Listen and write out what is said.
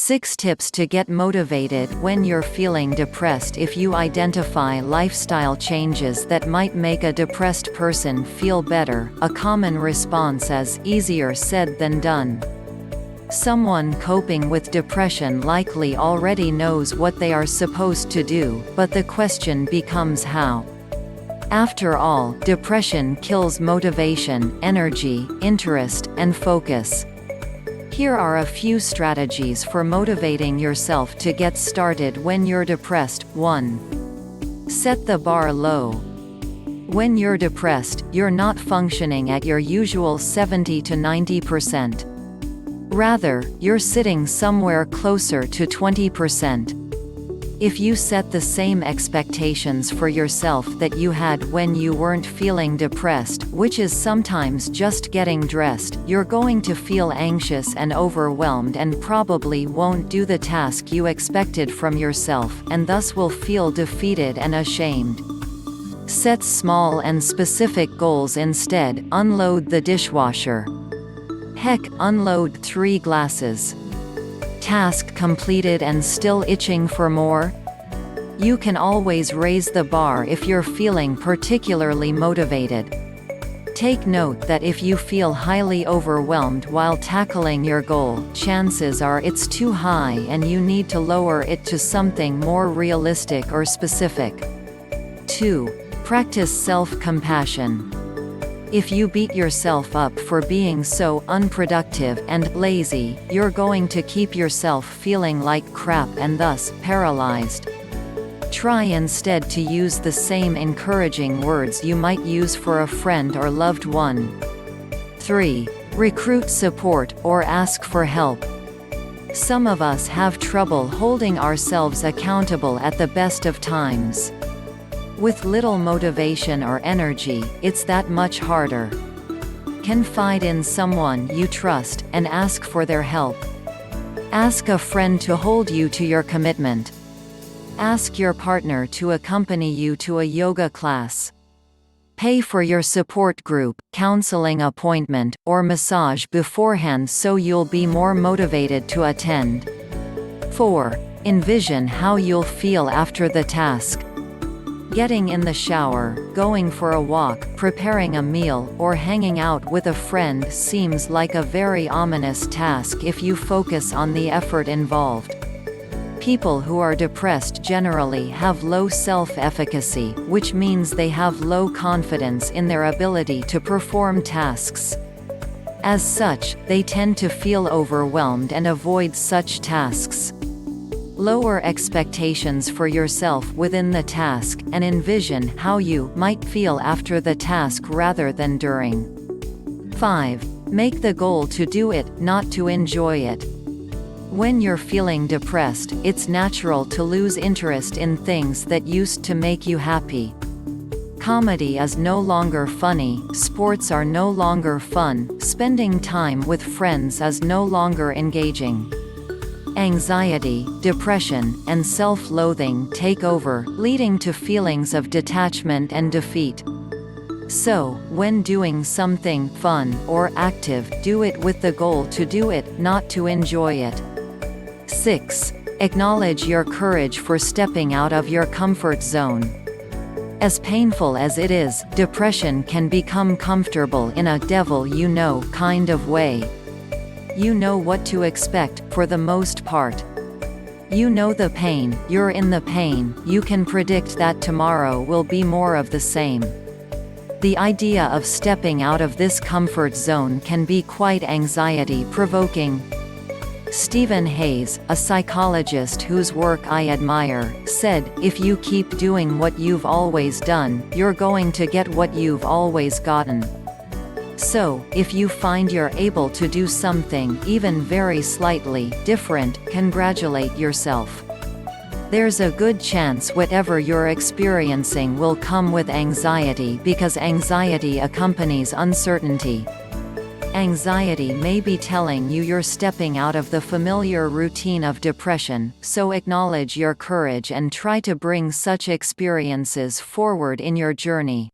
6 tips to get motivated when you're feeling depressed. If you identify lifestyle changes that might make a depressed person feel better, a common response is easier said than done. Someone coping with depression likely already knows what they are supposed to do, but the question becomes how. After all, depression kills motivation, energy, interest, and focus. Here are a few strategies for motivating yourself to get started when you're depressed. 1. Set the bar low. When you're depressed, you're not functioning at your usual 70 to 90%. Rather, you're sitting somewhere closer to 20%. If you set the same expectations for yourself that you had when you weren't feeling depressed, which is sometimes just getting dressed, you're going to feel anxious and overwhelmed and probably won't do the task you expected from yourself, and thus will feel defeated and ashamed. Set small and specific goals instead. Unload the dishwasher. Heck, unload 3 glasses. Task completed and still itching for more? You can always raise the bar if you're feeling particularly motivated. Take note that if you feel highly overwhelmed while tackling your goal, chances are it's too high and you need to lower it to something more realistic or specific. 2. Practice self-compassion. If you beat yourself up for being so unproductive and lazy, you're going to keep yourself feeling like crap and thus paralyzed. Try instead to use the same encouraging words you might use for a friend or loved one. 3. Recruit support or ask for help. Some of us have trouble holding ourselves accountable at the best of times. With little motivation or energy, it's that much harder. Confide in someone you trust, and ask for their help. Ask a friend to hold you to your commitment. Ask your partner to accompany you to a yoga class. Pay for your support group, counseling appointment, or massage beforehand so you'll be more motivated to attend. 4. Envision how you'll feel after the task. Getting in the shower, going for a walk, preparing a meal, or hanging out with a friend seems like a very ominous task if you focus on the effort involved. People who are depressed generally have low self-efficacy, which means they have low confidence in their ability to perform tasks. As such, they tend to feel overwhelmed and avoid such tasks. Lower expectations for yourself within the task, and envision how you might feel after the task rather than during. 5. Make the goal to do it, not to enjoy it. When you're feeling depressed, it's natural to lose interest in things that used to make you happy. Comedy is no longer funny, sports are no longer fun, spending time with friends is no longer engaging. Anxiety, depression, and self-loathing take over, leading to feelings of detachment and defeat. So, when doing something fun or active, do it with the goal to do it, not to enjoy it. 6. Acknowledge your courage for stepping out of your comfort zone. As painful as it is, depression can become comfortable in a devil-you-know kind of way. You know what to expect, for the most part. You know the pain, you're in the pain, you can predict that tomorrow will be more of the same. The idea of stepping out of this comfort zone can be quite anxiety-provoking. Stephen Hayes, a psychologist whose work I admire, said, "If you keep doing what you've always done, you're going to get what you've always gotten." So, if you find you're able to do something, even very slightly, different, congratulate yourself. There's a good chance whatever you're experiencing will come with anxiety because anxiety accompanies uncertainty. Anxiety may be telling you you're stepping out of the familiar routine of depression, so acknowledge your courage and try to bring such experiences forward in your journey.